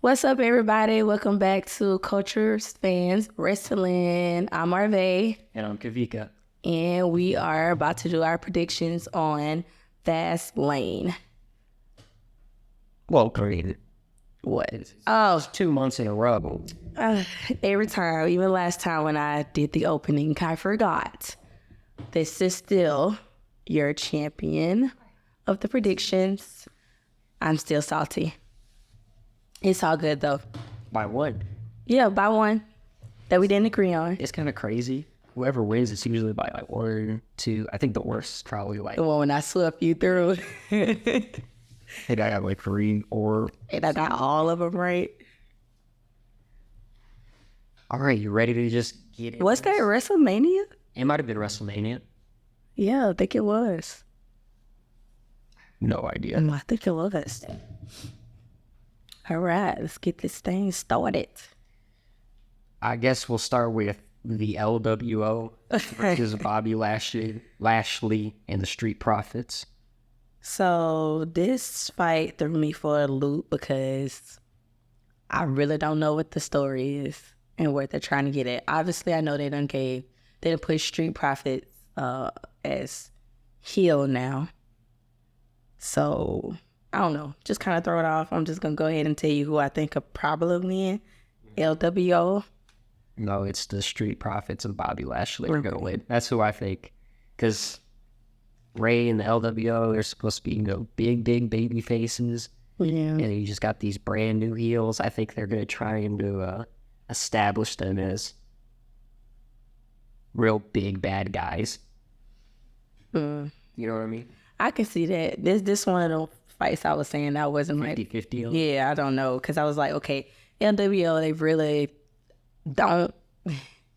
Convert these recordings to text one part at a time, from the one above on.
What's up, everybody? Welcome back to Cultures Fans Wrestling. I'm Arva, And I'm Kawika. and we are about to do our predictions on FASTLANE. Well, great. What? Oh, 2 months in a row. Every time, even last time when I did the opening, I forgot. This is still your champion of the predictions. I'm still salty. It's all good, though. By one. Yeah, by one that we didn't agree on. It's kind of crazy. Whoever wins, it's usually by like 1, 2. I think the worst is probably like, The one when I swept you through. hey, I got like 3 or. And I got all of them right. All right, you ready to just get it? Was that WrestleMania? It might have been WrestleMania. Yeah, I think it was. No idea. I think it was. All right, let's get this thing started. I guess we'll start with the LWO versus Bobby Lashley and the Street Profits. So this fight threw me for a loop because I really don't know what the story is and what they're trying to get at. Obviously, I know they didn't put Street Profits as heel now. So I don't know. Just kind of throw it off. I'm just going to go ahead and tell you who I think will probably win. LWO. No, it's the Street Profits and Bobby Lashley are going to win. That's who I think. Because Ray and the LWO, they're supposed to be, big baby faces. Yeah. And you just got these brand new heels. I think they're going to try and establish them as real big bad guys. You know what I mean? I can see that. This one of the fights I was saying that wasn't like 50-50. Yeah, I don't know, because I was like, okay, LWO, they really don't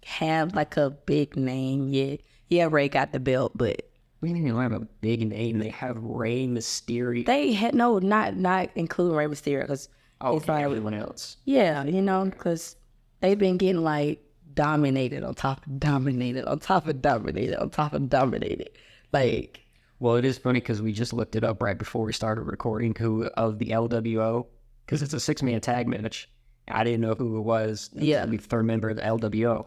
have like a big name yet. Yeah, Ray got the belt, but We didn't even have a big name. They have Rey Mysterio. they had not including Rey Mysterio, because It's like everyone else. yeah, because they've been getting like dominated on top of dominated on top of dominated on top of dominated, like. Well, it is funny because we just looked it up right before we started recording who of the LWO, because it's a 6-man tag match. I didn't know who it was. Yeah. The third member of the LWO.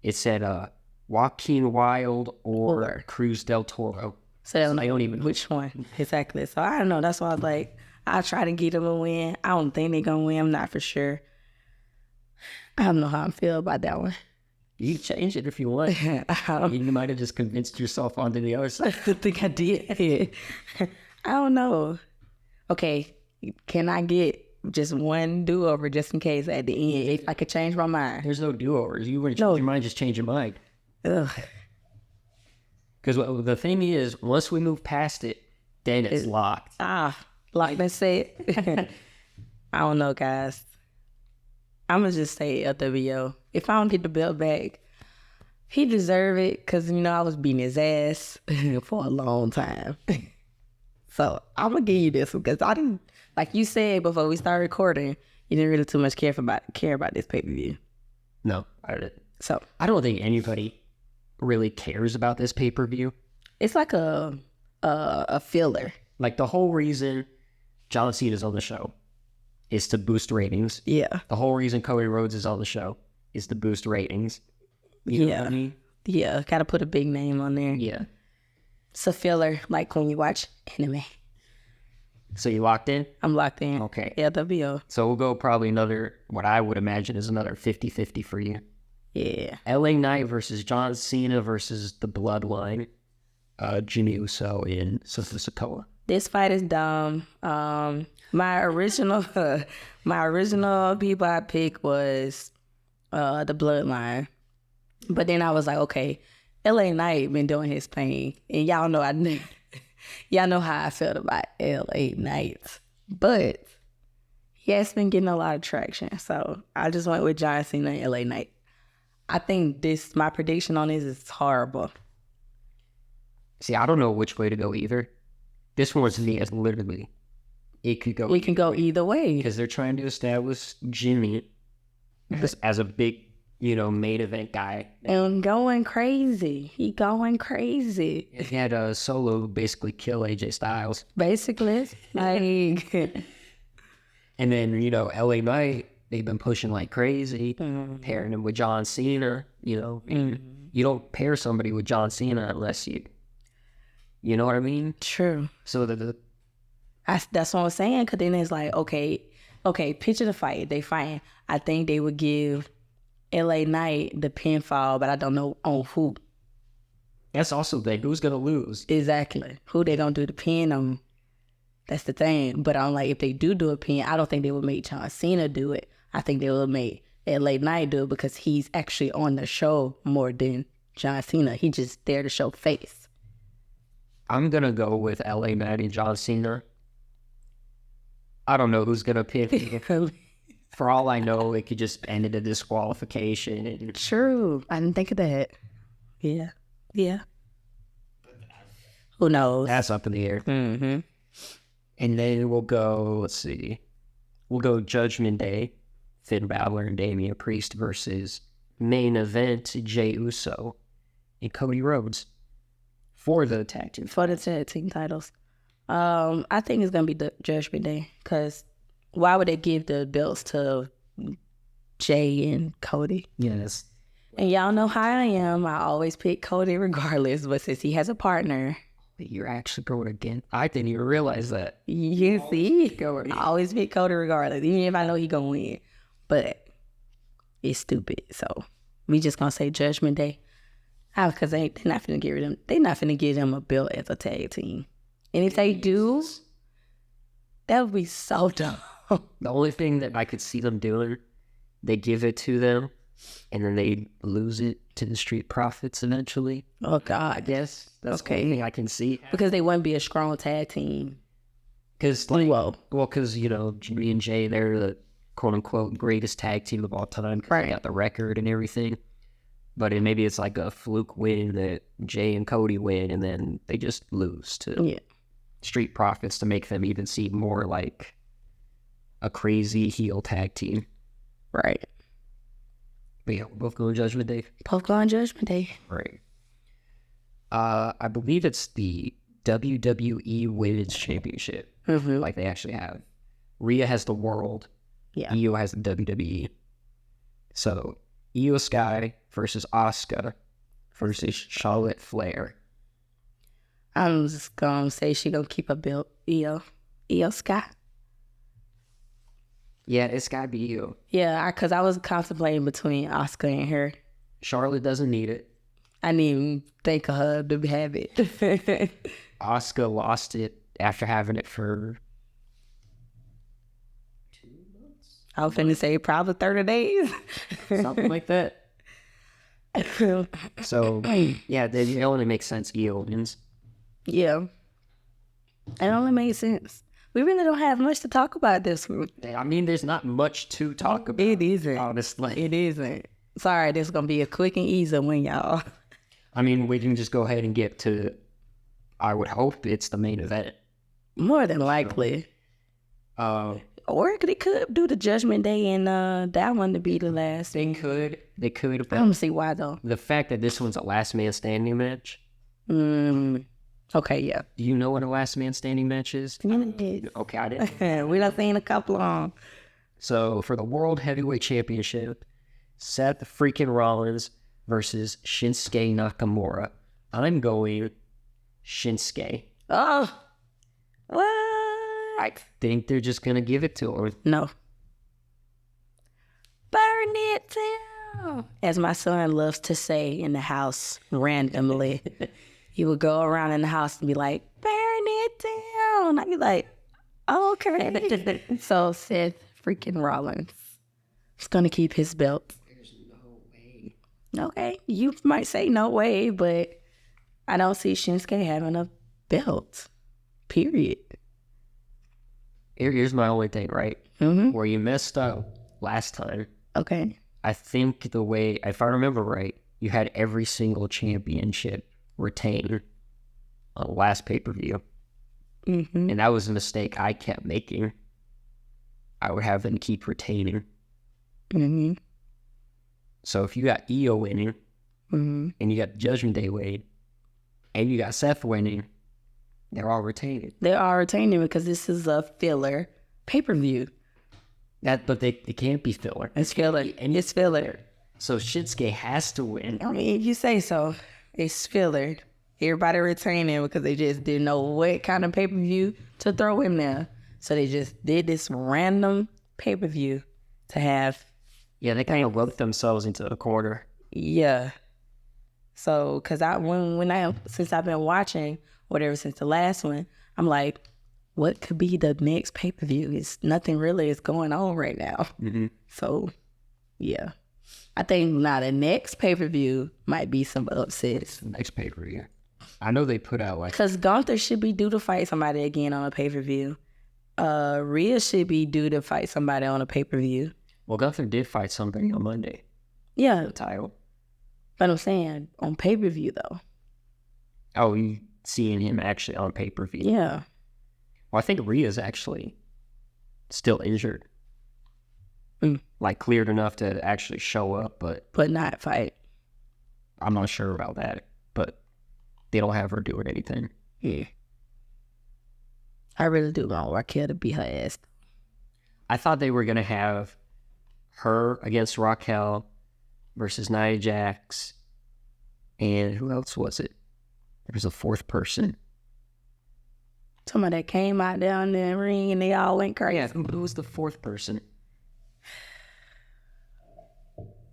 It said Joaquin Wilde or Cruz del Toro. So I don't even know. which one exactly. So I don't know. That's why I was like, I'll try to get them a win. I don't think they're gonna win. I'm not for sure. I don't know how I feel about that one. You can change it if you want. You might have just convinced yourself onto the other side. I think I did. I don't know. Okay, can I get just one do-over just in case at the end if I could change my mind? There's no do-overs. You want to change your mind, just change your mind. Ugh. Because the thing is, once we move past it, then it's locked. Like they said. I don't know, guys. I'm going to just say LWO. If I don't get the belt back, he deserve it because, I was beating his ass for a long time. So I'm going to give you this one because I didn't, like you said before we started recording, you didn't really too much care about this pay-per-view. No, I didn't. So I don't think anybody really cares about this pay-per-view. it's like a filler. Like, the whole reason John Cena's on the show is to boost ratings. Yeah. The whole reason Cody Rhodes is on the show is to boost ratings. You know what I mean? Yeah, got to put a big name on there. Yeah. It's a filler, like when you watch anime. So you locked in? I'm locked in. Okay. LWO. So we'll go probably another, what I would imagine is another 50-50 for you. Yeah. LA Knight versus John Cena versus the Bloodline. Jimmy Uso in Sikoa. This fight is dumb. My original people I picked was the Bloodline, but then I was like, okay, LA Knight been doing his thing, and y'all know y'all know how I felt about LA Knight, but he has been getting a lot of traction, so I just went with John Cena and LA Knight. I think my prediction on this is horrible. See, I don't know which way to go either. This one to me is literally, it can go either way. Because they're trying to establish Jimmy as a big, main event guy. And going crazy. He going crazy. He had Solo basically kill AJ Styles. Basically. Like, And then, you know, LA Knight, they've been pushing like crazy, pairing him with John Cena. You know, you don't pair somebody with John Cena unless you know what I mean? True. So That's what I'm saying. Because then it's like, okay, picture the fight. They fighting. I think they would give LA Knight the pinfall, but I don't know on who. that's also the thing. Who's going to lose? Exactly. Who they gonna do the pin on? That's the thing. But I'm like, if they do a pin, I don't think they would make John Cena do it. I think they would make LA Knight do it because he's actually on the show more than John Cena. He just there to show face. I'm going to go with LA Knight and John Cena. I don't know who's going to pick. For all I know, it could just end in a disqualification. And True. I didn't think of that. Yeah. Who knows? that's up in the air. Mm-hmm. And then we'll go, let's see. We'll go Judgment Day. Finn Balor and Damian Priest versus main event Jey Uso and Cody Rhodes for the tag team. For the tag team titles. I think it's gonna be the Judgment Day because why would they give the belts to Jay and Cody? Yes. And y'all know how I am. I always pick Cody regardless, but since he has a partner, You're actually going again. I didn't even realize that. you see, I always pick Cody regardless, even if I know he gonna win. But it's stupid, so we just gonna say Judgment Day. Because they're not finna give them. They're not finna give them a belt as a tag team. And if they do, that would be so dumb. The only thing that I could see them doing, they give it to them, and then they lose it to the Street Profits eventually. Oh God, I guess that's the only okay. thing I can see. Because they wouldn't be a strong tag team. Because, like, Whoa. because, you know, Jimmy and Jay, they're the quote-unquote greatest tag team of all time. 'Cause Right. They got the record and everything. But maybe it's like a fluke win that Jay and Cody win, and then they just lose to Street Profits to make them even seem more like a crazy heel tag team. Right. But yeah, we're both going Judgment Day. Both going Judgment Day. Right. I believe it's the WWE Women's Championship. Mm-hmm. Like they actually have. Rhea has the world. Yeah. Io has the WWE. So Io Sky versus Asuka versus Charlotte Flair. I'm just gonna say she gonna keep a belt. Io Sky. Yeah, it's gotta be Io. Yeah, because I was contemplating between Asuka and her. Charlotte doesn't need it. I didn't even think of her to have it. Asuka lost it after having it for 2 months. I was finna say probably 30 days. Something like that. So, yeah, it only makes sense Io wins. Yeah. It only makes sense. We really don't have much to talk about this one. I mean, there's not much to talk about. It isn't. Honestly. It isn't. Sorry, this is going to be a quick and easy one, y'all. I mean, we can just go ahead and get to, I would hope it's the main event. More than likely. Or they could do the Judgment Day and that one to be the last. They could. I don't see why, though. The fact that this one's a last man standing match. Okay, yeah. Do you know what a last man standing match is? Okay, I didn't. We done seen a couple of them. So, for the World Heavyweight Championship, Seth freaking Rollins versus Shinsuke Nakamura. I'm going Shinsuke. Oh. What? I think they're just going to give it to him. No. Burn it down. As my son loves to say in the house randomly. He would go around in the house and be like, burn it down. I'd be like, okay. So Seth freaking Rollins is going to keep his belt. There's no way. Okay. You might say no way, but I don't see Shinsuke having a belt. Period. Here's my only thing, right? Mm-hmm. Where you messed up last time. Okay. I think the way, if I remember right, you had every single championship retained on the last pay-per-view. Mm-hmm. And that was a mistake I kept making. I would have them keep retaining. Mm-hmm. So if you got Io winning, Mm-hmm. and you got Judgment Day winning, and you got Seth winning, they're all retaining. They are retaining because this is a filler pay-per-view. But it can't be filler. It's filler. And it's filler. So Shinsuke has to win. I mean, if you say so, it's filler. Everybody retaining because they just didn't know what kind of pay-per-view to throw him there. So they just did this random pay-per-view to have. Yeah, they kind of roped themselves into a corner. Yeah. So, because since I've been watching whatever since the last one, I'm like, what could be the next pay-per-view? It's nothing really is going on right now. Mm-hmm. So, yeah. I think now the next pay-per-view might be some upsets. Next pay-per-view. I know they put out because Gunther should be due to fight somebody again on a pay-per-view. Rhea should be due to fight somebody on a pay-per-view. Well, Gunther did fight somebody on Monday. Yeah. The title. But I'm saying on pay-per-view though. Oh, you seeing him actually on pay-per-view? Yeah. Well, I think Rhea's actually still injured. Like cleared enough to actually show up, but not fight. I'm not sure about that. But they don't have her doing anything. Yeah. I really do want Raquel to beat her ass. I thought they were gonna have her against Raquel versus Nia Jax, and who else was it? There was a fourth person. Somebody that came out down in the ring and they all went crazy. Yeah, who was the fourth person?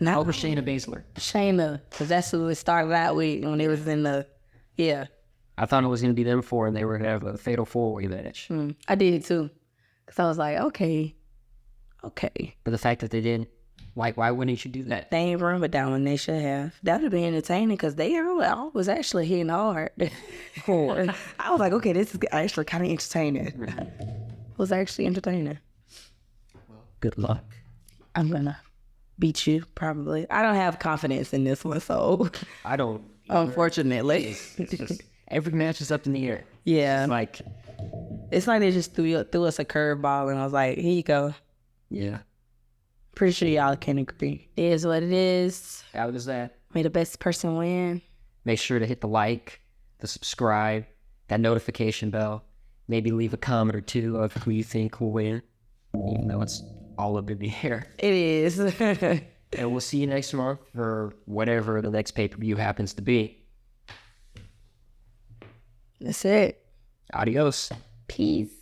Not Shayna Baszler. Shayna, because that's who it started out with when it was in the, yeah. I thought it was going to be them four and they were going to have a fatal four-way match. I did too. Because I was like, okay. But the fact that they didn't, like, why wouldn't you do that? They ain't run with that one. They should have. That would have been entertaining because they was actually hitting hard. I was like, okay, this is actually kind of entertaining. It was actually entertaining. Well, good luck. I'm going to beat you, probably. I don't have confidence in this one, so. I don't. Unfortunately. Every match is up in the air. Yeah. It's like they just threw us a curveball and I was like, here you go. Yeah. Pretty sure y'all can agree. It is what it is. How does that? May the best person win. Make sure to hit the like, the subscribe, that notification bell. Maybe leave a comment or two of who you think will win. Even though it's all up in the air. It is. And we'll see you next month for whatever the next pay-per-view happens to be. That's it. Adios. Peace.